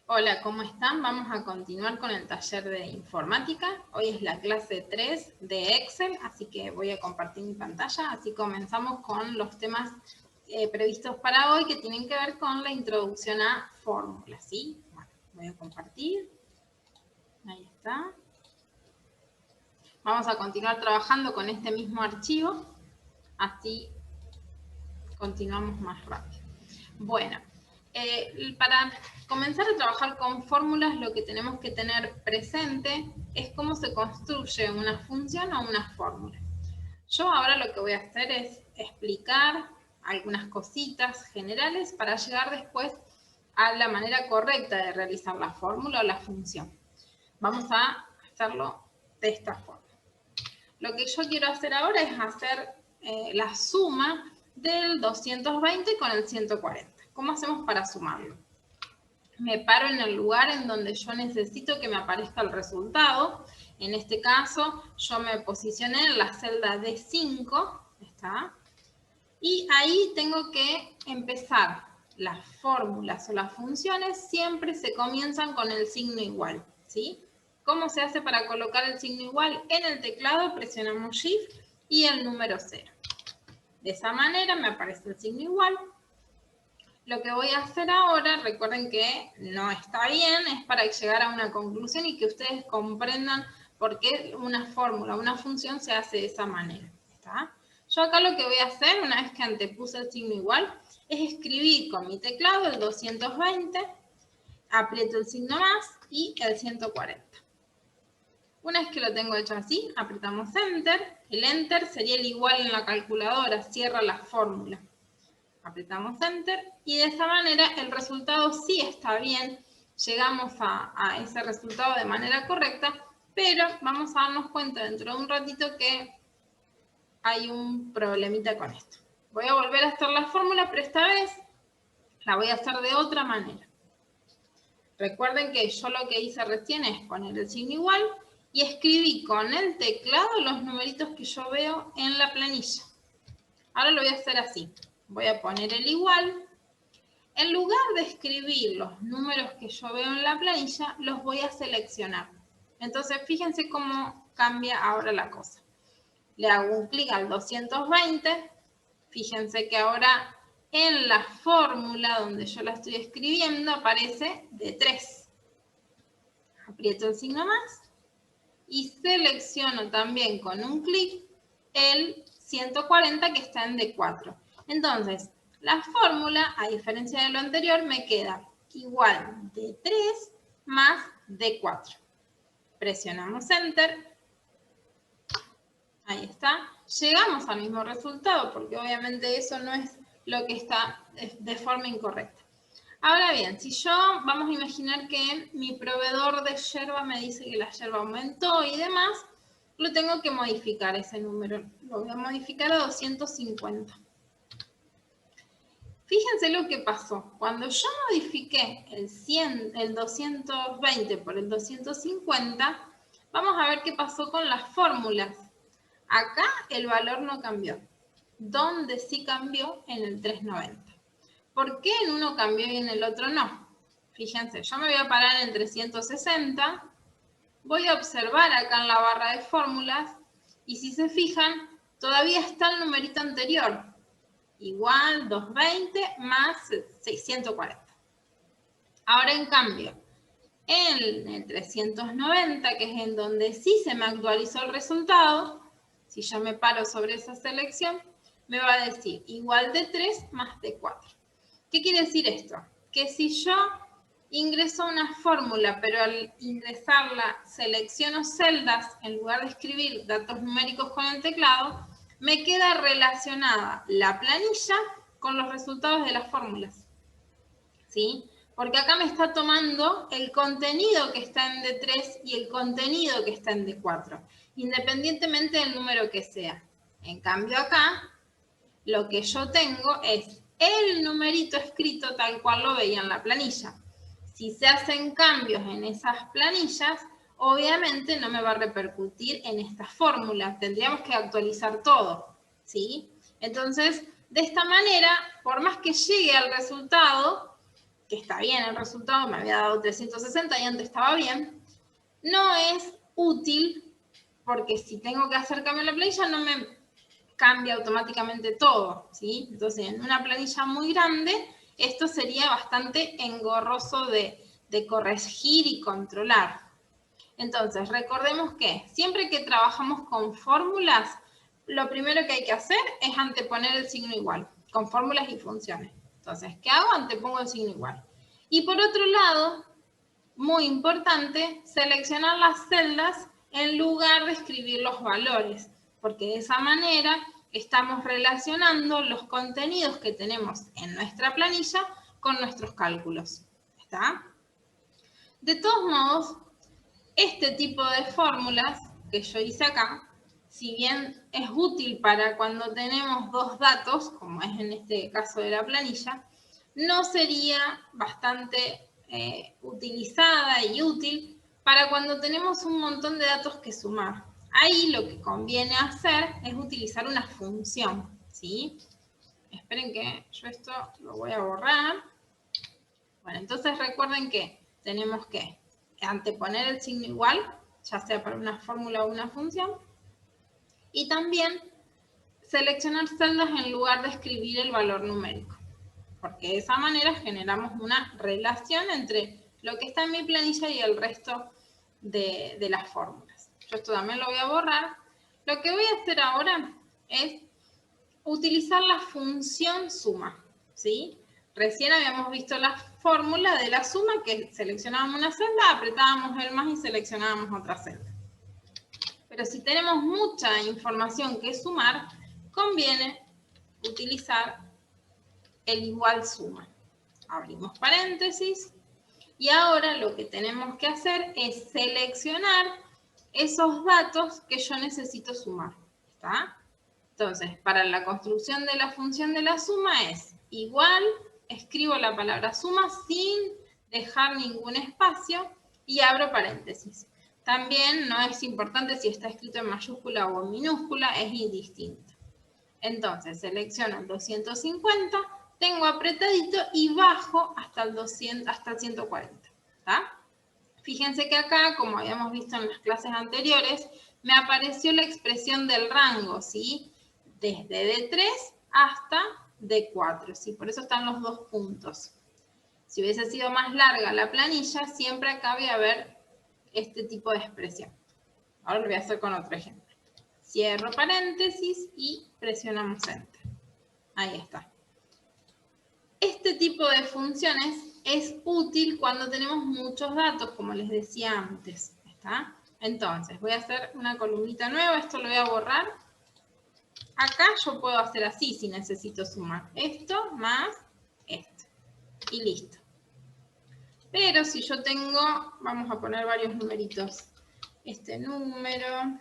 Hola, ¿cómo están? Vamos a continuar con el taller de informática. Hoy es la clase 3 de Excel, así que voy a compartir mi pantalla. Así comenzamos con los temas previstos para hoy que tienen que ver con la introducción a fórmulas, ¿sí? Bueno, voy a compartir. Ahí está. Vamos a continuar trabajando con este mismo archivo, así continuamos más rápido. Bueno, para comenzar a trabajar con fórmulas, lo que tenemos que tener presente es cómo se construye una función o una fórmula. Yo ahora lo que voy a hacer es explicar algunas cositas generales para llegar después a la manera correcta de realizar la fórmula o la función. Vamos a hacerlo de esta forma. Lo que yo quiero hacer ahora es hacer la suma del 220 con el 140. ¿Cómo hacemos para sumarlo? Me paro en el lugar en donde yo necesito que me aparezca el resultado. En este caso, yo me posicioné en la celda D5, ¿está? Y ahí tengo que empezar. Las fórmulas o las funciones siempre se comienzan con el signo igual, ¿sí? ¿Cómo se hace para colocar el signo igual? En el teclado presionamos Shift y el número 0. De esa manera me aparece el signo igual. Lo que voy a hacer ahora, recuerden que no está bien, es para llegar a una conclusión y que ustedes comprendan por qué una fórmula, una función se hace de esa manera, ¿está? Yo acá lo que voy a hacer, una vez que antepuse el signo igual, es escribir con mi teclado el 220, aprieto el signo más y el 140. Una vez que lo tengo hecho así, apretamos Enter. El Enter sería el igual en la calculadora, cierra la fórmula. Apretamos Enter y de esa manera el resultado sí está bien. Llegamos a ese resultado de manera correcta, pero vamos a darnos cuenta dentro de un ratito que hay un problemita con esto. Voy a volver a hacer la fórmula, pero esta vez la voy a hacer de otra manera. Recuerden que yo lo que hice recién es poner el signo igual y escribí con el teclado los numeritos que yo veo en la planilla. Ahora lo voy a hacer así. Voy a poner el igual. En lugar de escribir los números que yo veo en la planilla, los voy a seleccionar. Entonces, fíjense cómo cambia ahora la cosa. Le hago un clic al 220. Fíjense que ahora en la fórmula donde yo la estoy escribiendo aparece de 3. Aprieto el signo más y selecciono también con un clic el 140 que está en D4. Entonces, la fórmula, a diferencia de lo anterior, me queda igual de 3 más D4. Presionamos Enter. Ahí está. Llegamos al mismo resultado, porque obviamente eso no es lo que está de forma incorrecta. Ahora bien, si yo, vamos a imaginar que mi proveedor de yerba me dice que la yerba aumentó y demás, lo tengo que modificar ese número. Lo voy a modificar a 250. Fíjense lo que pasó. Cuando yo modifiqué el 220 por el 250, vamos a ver qué pasó con las fórmulas. Acá el valor no cambió. ¿Dónde sí cambió? En el 390. ¿Por qué en uno cambió y en el otro no? Fíjense, yo me voy a parar en 360, voy a observar acá en la barra de fórmulas y si se fijan, todavía está el numerito anterior. Igual 220 más 640. Ahora en cambio, en el 390, que es en donde sí se me actualizó el resultado, si yo me paro sobre esa selección, me va a decir igual de 3 más de 4. ¿Qué quiere decir esto? Que si yo ingreso una fórmula, pero al ingresarla selecciono celdas en lugar de escribir datos numéricos con el teclado, me queda relacionada la planilla con los resultados de las fórmulas. ¿Sí? Porque acá me está tomando el contenido que está en D3 y el contenido que está en D4, independientemente del número que sea. En cambio acá, lo que yo tengo es el numerito escrito tal cual lo veía en la planilla. Si se hacen cambios en esas planillas, obviamente no me va a repercutir en esta fórmula. Tendríamos que actualizar todo, ¿sí? Entonces, de esta manera, por más que llegue al resultado, que está bien el resultado, me había dado 360 y antes estaba bien, no es útil porque si tengo que hacer cambio en la planilla no me cambia automáticamente todo, ¿sí? Entonces, en una planilla muy grande, esto sería bastante engorroso de corregir y controlar. Entonces, recordemos que siempre que trabajamos con fórmulas, lo primero que hay que hacer es anteponer el signo igual, con fórmulas y funciones. Entonces, ¿qué hago? Antepongo el signo igual. Y por otro lado, muy importante, seleccionar las celdas en lugar de escribir los valores, porque de esa manera estamos relacionando los contenidos que tenemos en nuestra planilla con nuestros cálculos. ¿Está? De todos modos, este tipo de fórmulas que yo hice acá, si bien es útil para cuando tenemos dos datos, como es en este caso de la planilla, no sería bastante utilizada y útil para cuando tenemos un montón de datos que sumar. Ahí lo que conviene hacer es utilizar una función, ¿sí? Esperen que yo esto lo voy a borrar. Bueno, entonces recuerden que tenemos que anteponer el signo igual, ya sea para una fórmula o una función, y también seleccionar celdas en lugar de escribir el valor numérico, porque de esa manera generamos una relación entre lo que está en mi planilla y el resto de las fórmulas. Yo esto también lo voy a borrar. Lo que voy a hacer ahora es utilizar la función suma, ¿sí? Recién habíamos visto la fórmula de la suma, que seleccionábamos una celda, apretábamos el más y seleccionábamos otra celda. Pero si tenemos mucha información que sumar, conviene utilizar el igual suma. Abrimos paréntesis y ahora lo que tenemos que hacer es seleccionar esos datos que yo necesito sumar. ¿Está? Entonces, para la construcción de la función de la suma es igual, escribo la palabra suma sin dejar ningún espacio y abro paréntesis. También no es importante si está escrito en mayúscula o en minúscula, es indistinto. Entonces, selecciono el 250, tengo apretadito y bajo hasta el 140. ¿Está? Fíjense que acá, como habíamos visto en las clases anteriores, me apareció la expresión del rango, ¿sí? Desde D3 hasta D4, ¿sí? Por eso están los dos puntos. Si hubiese sido más larga la planilla, siempre acá voy a ver este tipo de expresión. Ahora lo voy a hacer con otro ejemplo. Cierro paréntesis y presionamos Enter. Ahí está. Este tipo de funciones es útil cuando tenemos muchos datos, como les decía antes. ¿Está? Entonces, voy a hacer una columnita nueva. Esto lo voy a borrar. Acá yo puedo hacer así si necesito sumar esto más esto. Y listo. Pero si yo tengo, vamos a poner varios numeritos. Este número.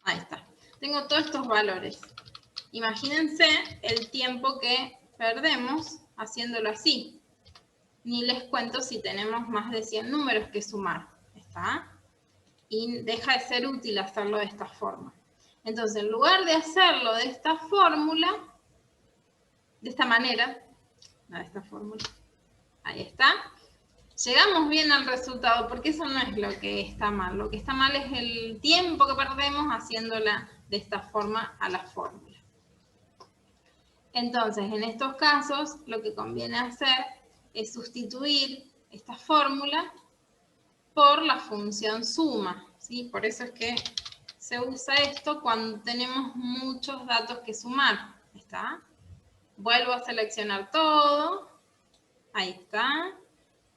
Ahí está. Tengo todos estos valores. Imagínense el tiempo que perdemos haciéndolo así. Ni les cuento si tenemos más de 100 números que sumar. ¿Está? Y deja de ser útil hacerlo de esta forma. Entonces, en lugar de hacerlo de esta fórmula, de esta manera, no de esta fórmula, ahí está, llegamos bien al resultado, porque eso no es lo que está mal. Lo que está mal es el tiempo que perdemos haciéndola de esta forma a la fórmula. Entonces, en estos casos, lo que conviene hacer es sustituir esta fórmula por la función suma, ¿sí? Por eso es que se usa esto cuando tenemos muchos datos que sumar. ¿Está? Vuelvo a seleccionar todo. Ahí está.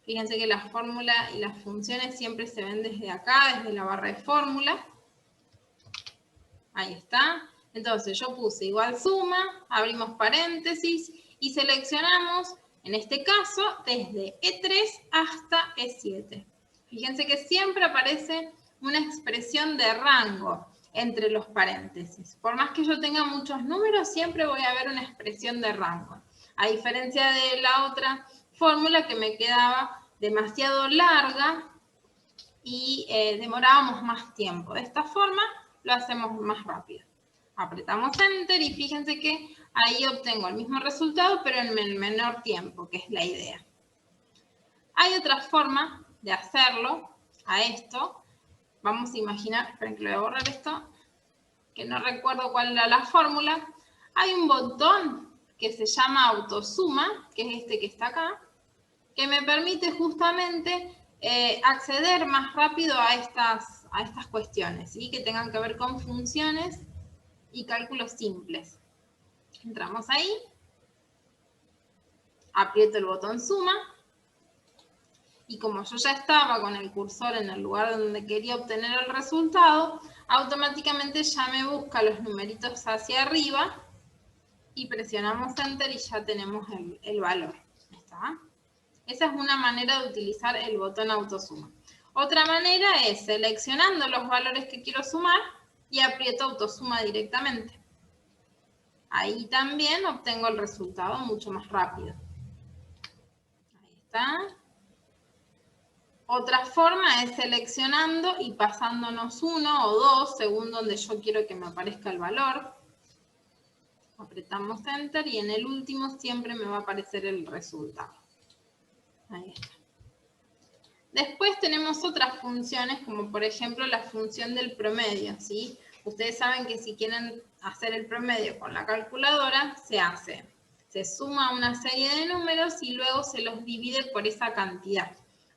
Fíjense que la fórmula y las funciones siempre se ven desde acá, desde la barra de fórmula. Ahí está. Entonces yo puse igual suma, abrimos paréntesis y seleccionamos, en este caso, desde E3 hasta E7. Fíjense que siempre aparece una expresión de rango entre los paréntesis. Por más que yo tenga muchos números, siempre voy a ver una expresión de rango. A diferencia de la otra fórmula que me quedaba demasiado larga y demorábamos más tiempo. De esta forma lo hacemos más rápido. Apretamos Enter y fíjense que ahí obtengo el mismo resultado, pero en el menor tiempo, que es la idea. Hay otra forma de hacerlo a esto. Vamos a imaginar, esperen que lo voy a borrar esto, que no recuerdo cuál era la fórmula. Hay un botón que se llama autosuma, que es este que está acá, que me permite justamente acceder más rápido a estas cuestiones, ¿sí? Que tengan que ver con funciones y cálculos simples. Entramos ahí, aprieto el botón suma, y como yo ya estaba con el cursor en el lugar donde quería obtener el resultado, automáticamente ya me busca los numeritos hacia arriba y presionamos Enter y ya tenemos el valor. ¿Está? Esa es una manera de utilizar el botón autosuma. Otra manera es seleccionando los valores que quiero sumar y aprieto autosuma directamente. Ahí también obtengo el resultado mucho más rápido. Ahí está. Otra forma es seleccionando y pasándonos 1 o 2 según donde yo quiero que me aparezca el valor. Apretamos Enter y en el último siempre me va a aparecer el resultado. Ahí está. Después tenemos otras funciones, como por ejemplo la función del promedio, ¿sí? Ustedes saben que si quieren hacer el promedio con la calculadora, se suma una serie de números y luego se los divide por esa cantidad.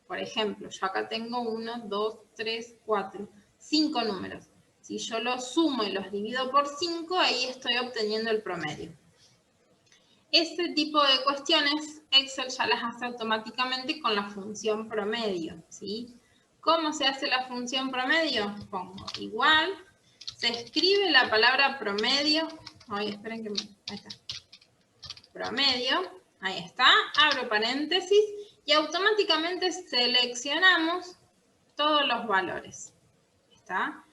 Por ejemplo, yo acá tengo 1, 2, 3, 4, 5 números. Si yo los sumo y los divido por 5, ahí estoy obteniendo el promedio. Este tipo de cuestiones Excel ya las hace automáticamente con la función promedio, ¿sí? ¿Cómo se hace la función promedio? Pongo igual, se escribe la palabra promedio, ay, esperen que ahí está, promedio, ahí está, abro paréntesis y automáticamente seleccionamos todos los valores, ¿está?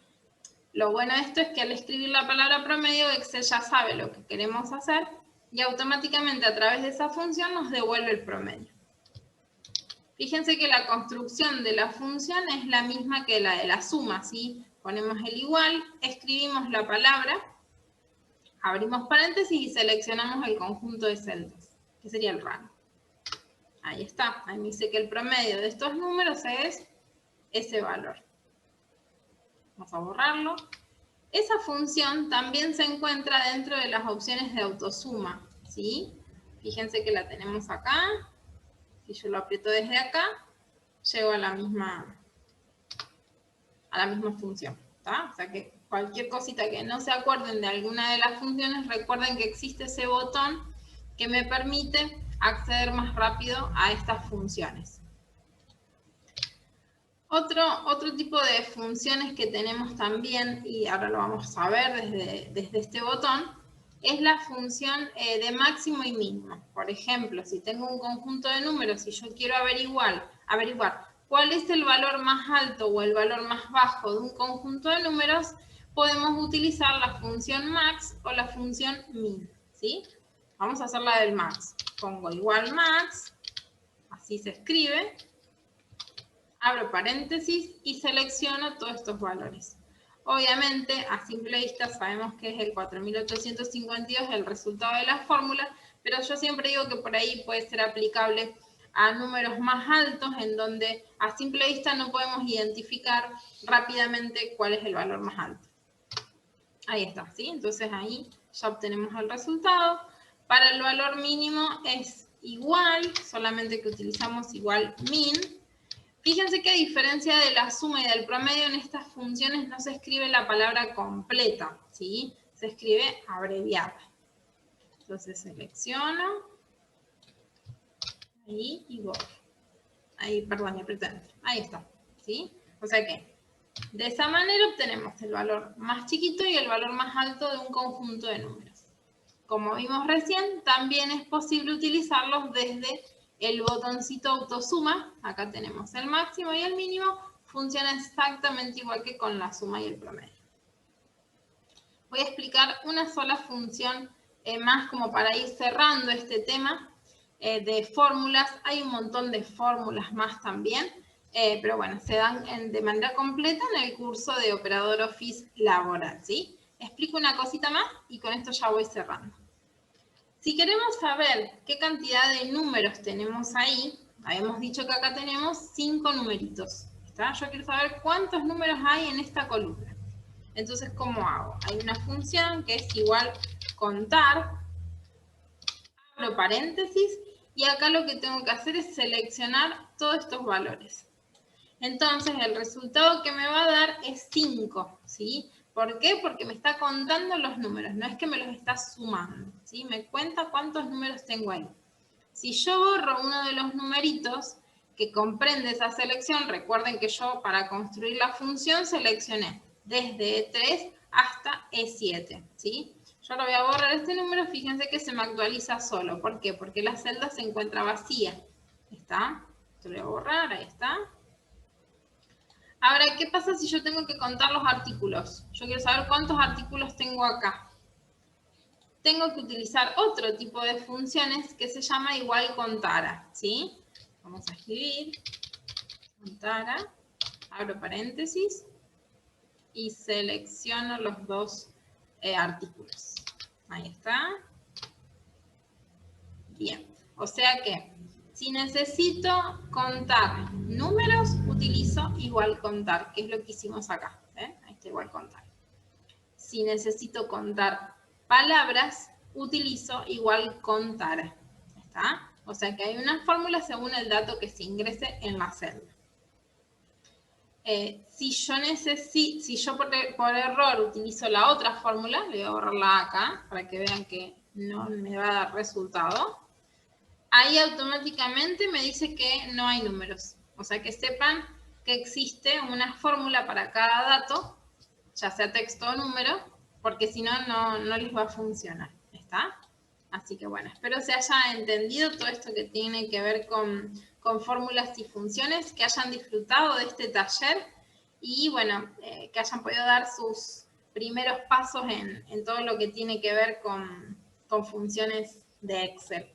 Lo bueno de esto es que al escribir la palabra promedio, Excel ya sabe lo que queremos hacer y automáticamente a través de esa función nos devuelve el promedio. Fíjense que la construcción de la función es la misma que la de la suma, ¿sí? Ponemos el igual, escribimos la palabra, abrimos paréntesis y seleccionamos el conjunto de celdas, que sería el rango. Ahí está, ahí me dice que el promedio de estos números es ese valor. Vamos a borrarlo. Esa función también se encuentra dentro de las opciones de autosuma, ¿sí? Fíjense que la tenemos acá. Si yo lo aprieto desde acá, llego a la misma función, ¿tá? O sea que cualquier cosita que no se acuerden de alguna de las funciones, recuerden que existe ese botón que me permite acceder más rápido a estas funciones. Otro tipo de funciones que tenemos también, y ahora lo vamos a ver desde este botón, es la función de máximo y mínimo. Por ejemplo, si tengo un conjunto de números y yo quiero averiguar cuál es el valor más alto o el valor más bajo de un conjunto de números, podemos utilizar la función max o la función min, ¿sí? Vamos a hacer la del max. Pongo igual max, así se escribe. Abro paréntesis y selecciono todos estos valores. Obviamente, a simple vista sabemos que es el 4852 el resultado de la fórmula, pero yo siempre digo que por ahí puede ser aplicable a números más altos, en donde a simple vista no podemos identificar rápidamente cuál es el valor más alto. Ahí está, ¿sí? Entonces ahí ya obtenemos el resultado. Para el valor mínimo es igual, solamente que utilizamos igual min. Fíjense que a diferencia de la suma y del promedio, en estas funciones no se escribe la palabra completa, ¿sí? Se escribe abreviada. Entonces selecciono, ahí y borro. Ahí, perdón, aprieto Enter. Ahí está, ¿sí? O sea que de esa manera obtenemos el valor más chiquito y el valor más alto de un conjunto de números. Como vimos recién, también es posible utilizarlos desde el botoncito autosuma. Acá tenemos el máximo y el mínimo. Funciona exactamente igual que con la suma y el promedio. Voy a explicar una sola función más como para ir cerrando este tema de fórmulas. Hay un montón de fórmulas más también, pero bueno, se dan de manera completa en el curso de Operador Office Laboral, ¿sí? explico una cosita más y con esto ya voy cerrando. Si queremos saber qué cantidad de números tenemos ahí, habíamos dicho que acá tenemos 5 numeritos. ¿Está? Yo quiero saber cuántos números hay en esta columna. Entonces, ¿cómo hago? Hay una función que es igual contar, abro paréntesis, y acá lo que tengo que hacer es seleccionar todos estos valores. Entonces, el resultado que me va a dar es 5, ¿sí? ¿Por qué? Porque me está contando los números, no es que me los está sumando, ¿sí? Me cuenta cuántos números tengo ahí. Si yo borro uno de los numeritos que comprende esa selección, recuerden que yo para construir la función seleccioné desde E3 hasta E7, ¿sí? Yo ahora voy a borrar este número, fíjense que se me actualiza solo. ¿Por qué? Porque la celda se encuentra vacía. ¿Está? Lo voy a borrar, ahí está. Ahora, ¿qué pasa si yo tengo que contar los artículos? Yo quiero saber cuántos artículos tengo acá. Tengo que utilizar otro tipo de funciones que se llama igual contara, ¿sí? Vamos a escribir contara, abro paréntesis y selecciono los dos artículos. Ahí está. Bien, o sea que si necesito contar números, utilizo igual contar, que es lo que hicimos acá. Ahí está igual contar. Si necesito contar palabras, utilizo igual contar. ¿Está? O sea que hay una fórmula según el dato que se ingrese en la celda. Si yo por error utilizo la otra fórmula, le voy a borrarla acá para que vean que no me va a dar resultado. Ahí automáticamente me dice que no hay números. O sea que sepan que existe una fórmula para cada dato, ya sea texto o número, porque si no, no les va a funcionar. ¿Está? Así que bueno, espero se haya entendido todo esto que tiene que ver con fórmulas y funciones, que hayan disfrutado de este taller y bueno, que hayan podido dar sus primeros pasos en todo lo que tiene que ver con funciones de Excel.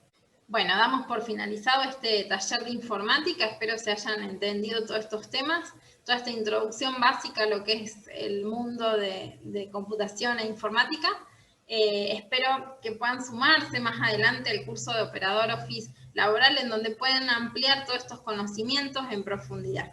Bueno, damos por finalizado este taller de informática, espero se hayan entendido todos estos temas, toda esta introducción básica a lo que es el mundo de computación e informática. Espero que puedan sumarse más adelante al curso de Operador Office Laboral, en donde pueden ampliar todos estos conocimientos en profundidad.